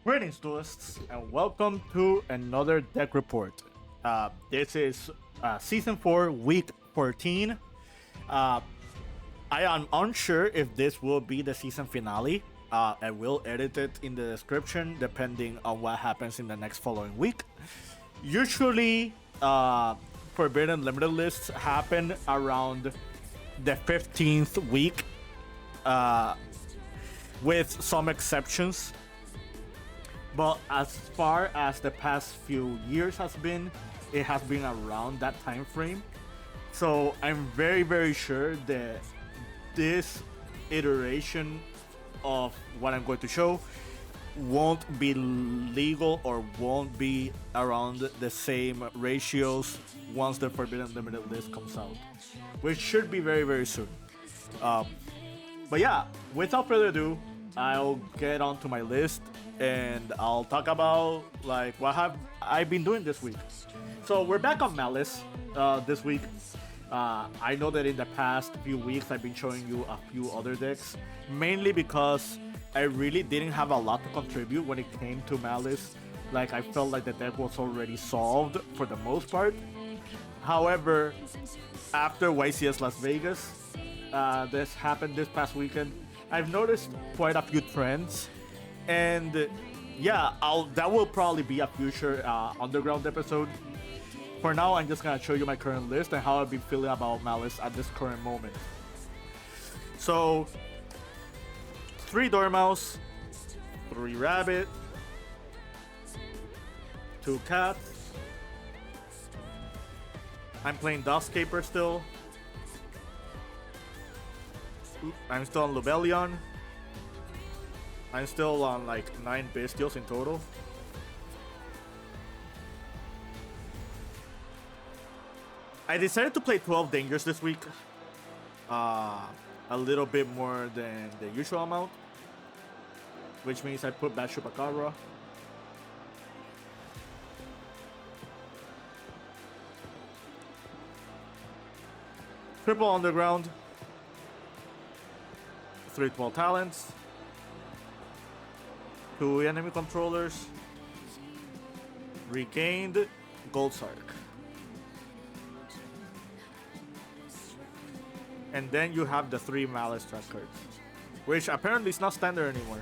Greetings, duelists, and welcome to another deck report. This is Season 4, Week 14. I am unsure if this will be the season finale. I will edit it in the description depending on what happens in the next following week. Usually, Forbidden Limited lists happen around the 15th week, with some exceptions. But as far as the past few years has been, it has been around that time frame. So I'm very sure that this iteration of what I'm going to show won't be legal or won't be around the same ratios once the Forbidden Limited list comes out, which should be very soon. But yeah, without further ado, I'll get onto my list and I'll talk about like what have I been doing this week. So we're back on Maliss this week. I know that in the past few weeks I've been showing you a few other decks, mainly because I really didn't have a lot to contribute when it came to Maliss. Like I felt like the deck was already solved for the most part. However, after YCS Las Vegas, this happened this past weekend, I've noticed quite a few trends, and yeah, that will probably be a future underground episode. For now, I'm just gonna show you my current list and how I've been feeling about Maliss at this current moment. So, 3 Dormouse, 3 Rabbit, 2 Cats. I'm playing Dustcaper still. I'm still on Lubellion. I'm still on like 9 Bestials in total. I decided to play 12 Dangers this week. A little bit more than the usual amount. Which means I put back Chupacabra. Triple Underground. 3 12 Talents. 2 enemy controllers. Regained Gold Sark. And then you have the 3 Malice track cards, which apparently is not standard anymore.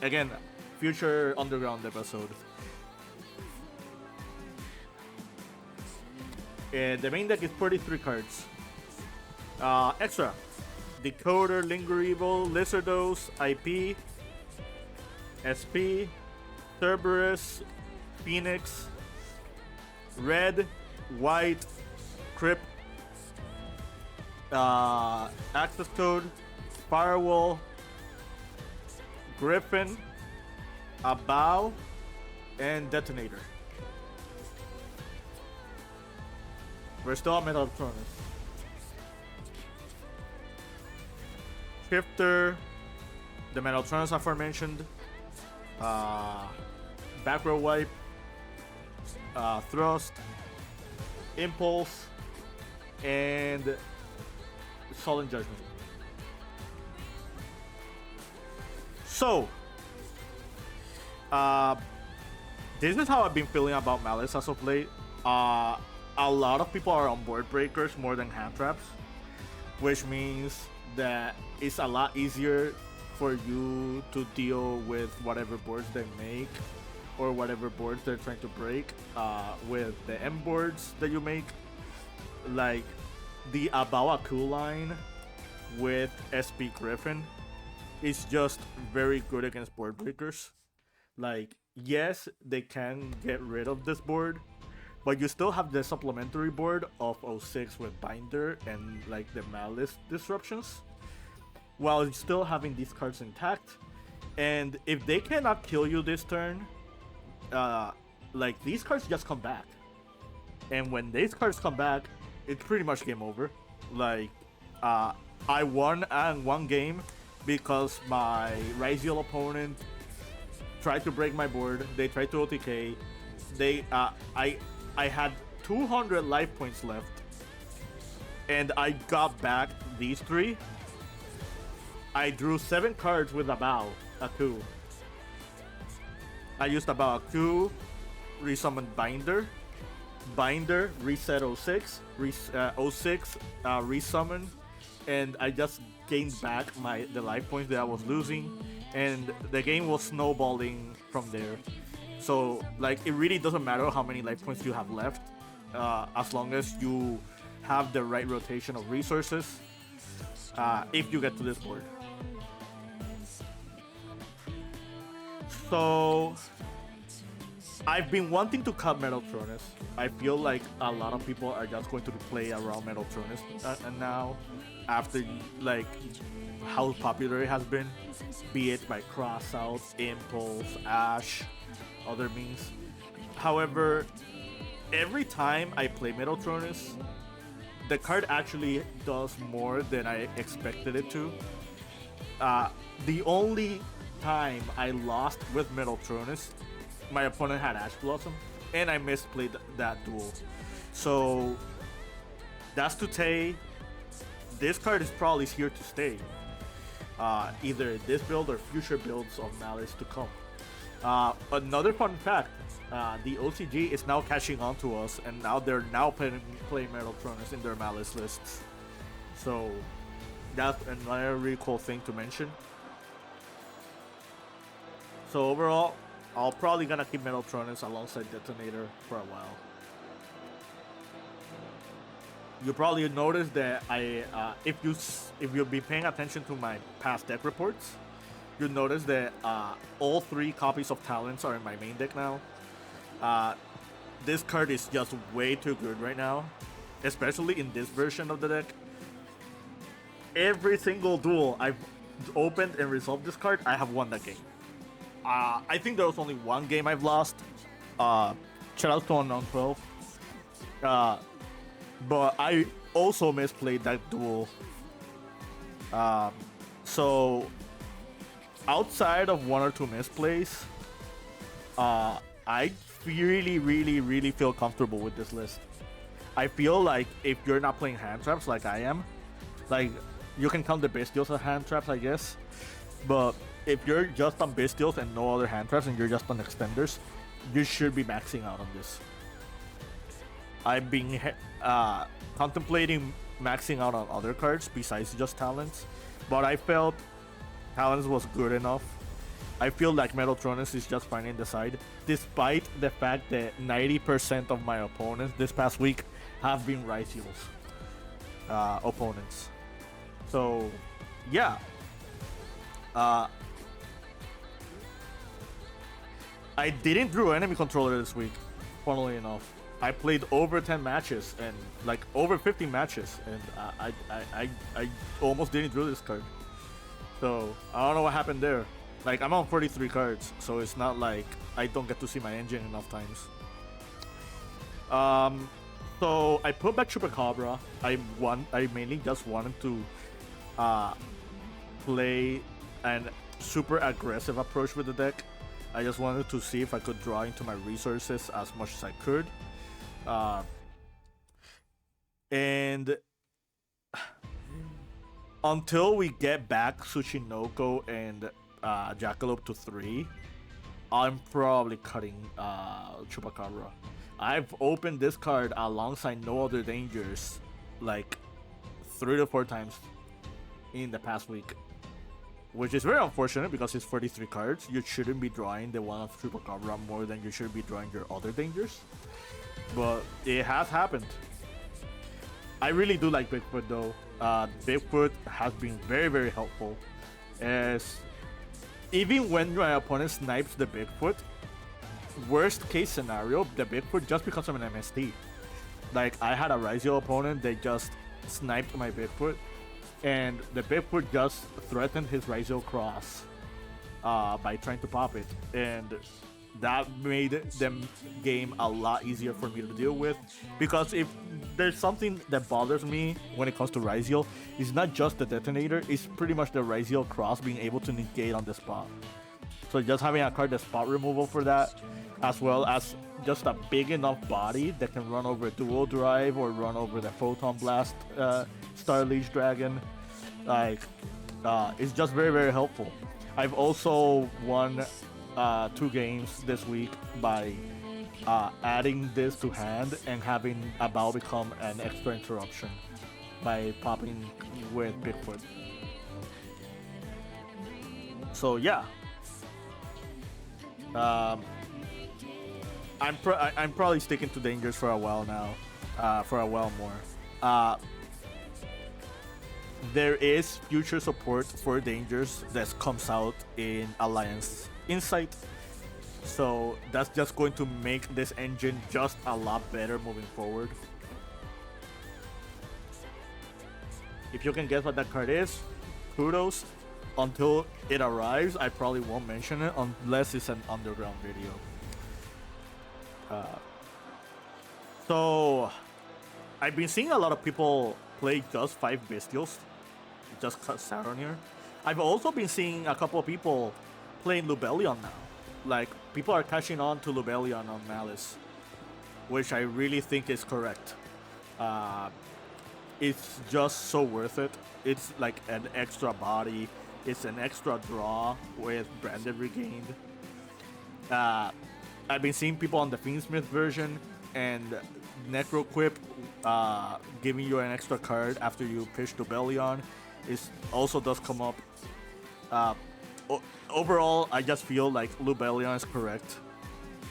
Again, future underground episode. And the main deck is 43 cards. Extra. Decoder, Linger Evil, Lizardos, IP, SP, Cerberus, Phoenix, Red, White, Crypt, Access Code, Firewall, Griffin, Abow, and Detonator. We're still on Metatronus. Shifter, the Metatronus aforementioned, Back Row Wipe, Thrust, Impulse, and Sullen Judgment. So, this is how I've been feeling about Maliss as of late. A lot of people are on board breakers more than hand traps, which means that it's a lot easier for you to deal with whatever boards they make or whatever boards they're trying to break with the M boards that you make. Like the Abawaku line with SP Griffin is just very good against board breakers. Like, yes, they can get rid of this board, but you still have the supplementary board of 06 with Binder and like the Malice disruptions, while still having these cards intact. And if they cannot kill you this turn, like these cards just come back. And when these cards come back, it's pretty much game over. Like, I won one game because my Ryziel opponent tried to break my board. They tried to OTK. I had 200 life points left, and I got back these 3. I drew 7 cards with a bow, a coup. I used about a Q, resummoned Binder, reset 06, 06, resummon, and I just gained back the life points that I was losing, and the game was snowballing from there. So like it really doesn't matter how many life points you have left, as long as you have the right rotation of resources. If you get to this board, so I've been wanting to cut Metal Tronus. I feel like a lot of people are just going to play around Metal Tronus and now, after like how popular it has been, be it by Crossout, Impulse, Ash, other means. However, every time I play Metal Tronus, the card actually does more than I expected it to. The only time I lost with Metal Tronus, my opponent had Ash Blossom, and I misplayed that duel. So that's to say, this card is probably here to stay. Either this build or future builds of Maliss to come. Another fun fact, the OCG is now catching on to us, and now they're playing Metal Tronus in their Maliss lists. So that's another really cool thing to mention. So overall, I'll probably gonna keep Metal Tronus alongside Detonator for a while. You probably noticed that if you'll be paying attention to my past deck reports, you'll notice that all 3 copies of Talents are in my main deck now. This card is just way too good right now, especially in this version of the deck. Every single duel I've opened and resolved this card, I have won that game. I think there was only one game I've lost. Shout out to on 12. But I also misplayed that duel. So outside of 1 or 2 misplays, I really feel comfortable with this list. I feel like if you're not playing hand traps like I am, like you can count the Bestials as hand traps, I guess. But if you're just on Bestials and no other hand traps and you're just on extenders, you should be maxing out on this. I've been contemplating maxing out on other cards besides just Talents, but I felt Talents was good enough. I feel like Metal Tronus is just finding the side, despite the fact that 90% of my opponents this past week have been Ryzeals opponents. So, yeah. I didn't draw enemy controller this week, funnily enough. I played over 10 matches and like over 50 matches, and I almost didn't draw this card. So I don't know what happened there. Like I'm on 43 cards, so it's not like I don't get to see my engine enough times. So I put back Chupacabra. I mainly just wanted to play an super aggressive approach with the deck. I just wanted to see if I could draw into my resources as much as I could. And until we get back Tsushinoko and Jackalope to 3, I'm probably cutting Chupacabra. I've opened this card alongside no other dangers like 3 to 4 times in the past week, which is very unfortunate because it's 43 cards. You shouldn't be drawing the one of Chupacabra more than you should be drawing your other dangers, but it has happened. I really do like Bigfoot though. Bigfoot has been very helpful, as even when my opponent snipes the Bigfoot, worst case scenario, the Bigfoot just becomes an MST. Like I had a Ryzeal opponent that just sniped my Bigfoot, and the Bigfoot just threatened his Ryzeal cross by trying to pop it, and that made the game a lot easier for me to deal with. Because if there's something that bothers me when it comes to Ryzeal, it's not just the detonator, it's pretty much the Ryzeal cross being able to negate on the spot. So just having a card that's spot removal for that, as well as just a big enough body that can run over Dual Drive or run over the Photon Blast Star Leech Dragon, like it's just very helpful. I've also won two games this week by adding this to hand and having a bow become an extra interruption by popping with Bigfoot. So yeah, um, I'm probably sticking to Dangers for a while now, for a while more. There is future support for Dangers that comes out in Alliance Insight, so that's just going to make this engine just a lot better moving forward. If you can guess what that card is, kudos. Until it arrives, I probably won't mention it unless it's an underground video. So I've been seeing a lot of people play just 5 Bestials, just Saronir. I've also been seeing a couple of people playing Lubellion now. Like, people are catching on to Lubellion on Maliss, which I really think is correct. It's just so worth it. It's like an extra body. It's an extra draw with Branded Regained. I've been seeing people on the Fiendsmith version and Necroquip giving you an extra card after you pitch Lubellion. It also does come up. Overall, I just feel like Lubellion is correct.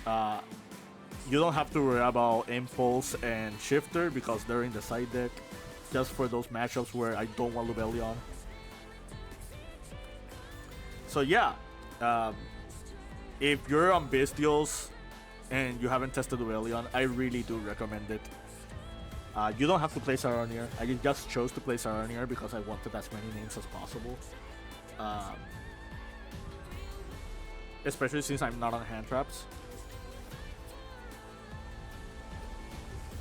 You don't have to worry about Impulse and Shifter because they're in the side deck, just for those matchups where I don't want Lubellion. So yeah, if you're on Bestials and you haven't tested Lubellion, I really do recommend it. You don't have to play Saronir. I just chose to play Saronir because I wanted as many names as possible. Especially since I'm not on handtraps.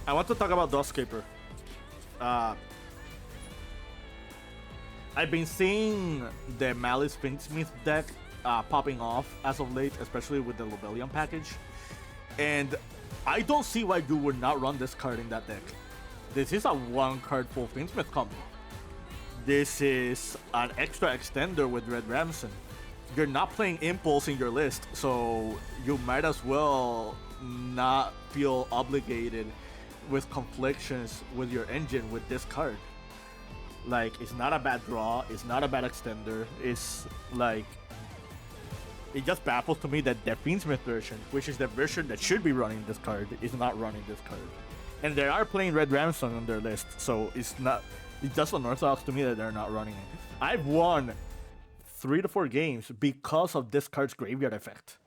I want to talk about Dustscaper. I've been seeing the Maliss Fiendsmith deck popping off as of late, especially with the Lubellion package. And I don't see why you would not run this card in that deck. This is a 1-card full Fiendsmith combo. This is an extra extender with Red Ramson. You're not playing Impulse in your list, so you might as well not feel obligated with conflictions with your engine with this card. Like, it's not a bad draw, it's not a bad extender, it's like... It just baffles to me that the Fiendsmith version, which is the version that should be running this card, is not running this card. And they are playing Red Ramson on their list, so it's just unorthodox to me that they're not running it. I've won 3 to 4 games because of this card's graveyard effect.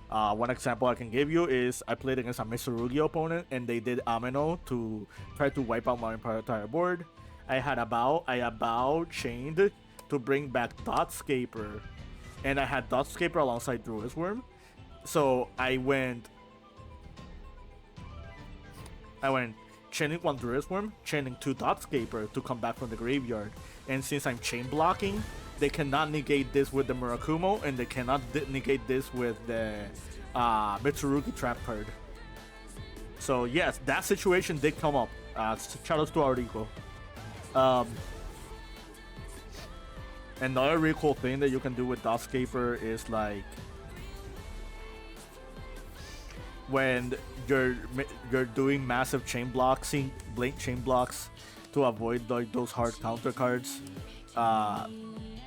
One example I can give you is I played against a Mitsurugi opponent and they did Amino to try to wipe out my entire board. I had a bow chained to bring back Dustscaper, and I had Dustscaper alongside Druid's Worm. So I went chaining 1 Druid's Worm, chaining 2 Dustscaper to come back from the graveyard. And since I'm chain blocking, they cannot negate this with the Murakumo, and they cannot negate this with the Mitsurugi trap card. So yes, that situation did come up. Shout outs to Aurico. Another really cool thing that you can do with Dustscaper is like when you're doing massive chain blocks, blank chain blocks to avoid like those hard counter cards.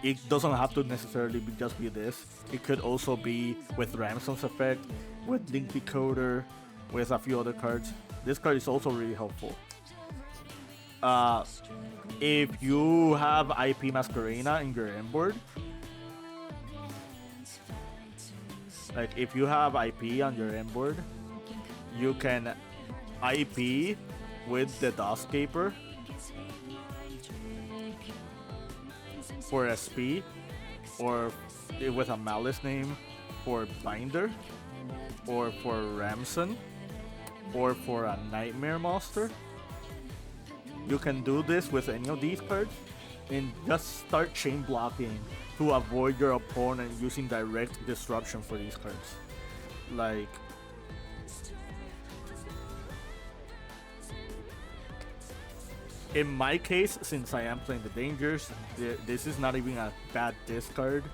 It doesn't have to necessarily just be this. It could also be with Ramson's effect, with Link Decoder, with a few other cards. This card is also really helpful. If you have IP Masquerena in your end board, like if you have IP on your end board, you can IP with the Dustscaper for SP, or with a Malice name for Binder, or for Ramson, or for a Nightmare Monster. You can do this with any of these cards and just start chain blocking to avoid your opponent using direct disruption for these cards. Like, in my case, since I am playing the Dangers, this is not even a bad discard.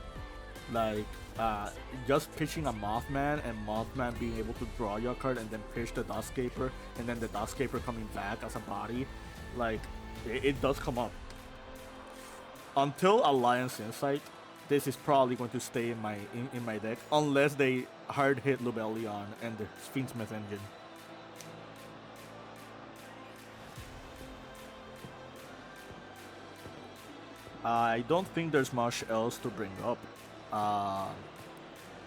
Like uh, just pitching a Mothman and Mothman being able to draw your card and then pitch the Dustscaper and then the Dustscaper coming back as a body, like it does come up. Until Alliance Insight, this is probably going to stay in my deck unless they hard hit Lubellion and the Fiendsmith engine. I don't think there's much else to bring up. Uh,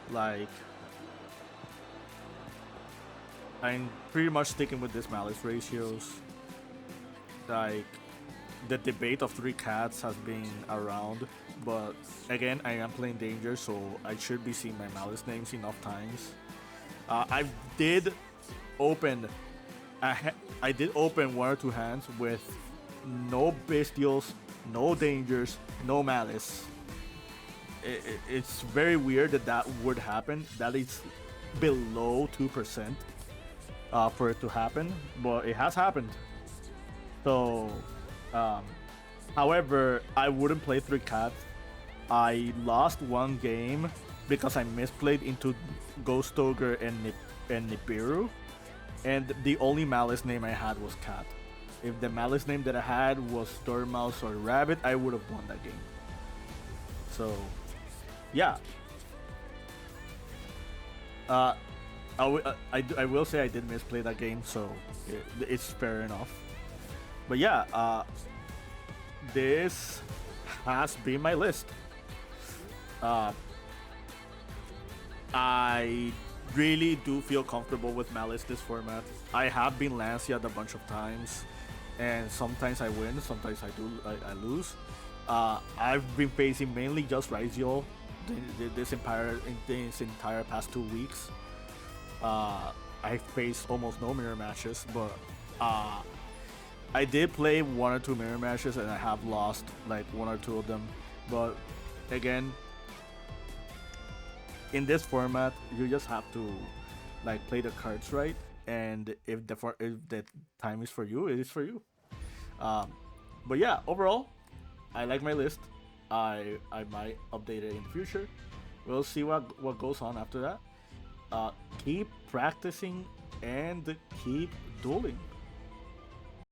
like, I'm pretty much sticking with this Malice ratios. Like, the debate of three cats has been around, but again, I am playing Danger, so I should be seeing my Malice names enough times. I did open, I did open one or two hands with no Bestials, no Dangers, no Malice. It's very weird that that would happen. That is below 2% for it to happen, but it has happened. So, um, however, I wouldn't play three cats. I lost one game because I misplayed into Ghost Ogre and Nibiru, and the only Malice name I had was Cat. If the Malice name that I had was Dormouse or Rabbit, I would have won that game. So, yeah. I will say I did misplay that game, so it's fair enough. But yeah, this has been my list. I really do feel comfortable with Malice this format. I have been Lanciad a bunch of times, and sometimes I win, sometimes I lose. I've been facing mainly just Ryziel this entire past 2 weeks. I faced almost no mirror matches, but I did play one or two mirror matches and I have lost like one or two of them. But again, in this format, you just have to like play the cards right, and if the time is for you, it is for you. But yeah, overall, I like my list. I might update it in the future. We'll see what goes on after that. Keep practicing and keep dueling.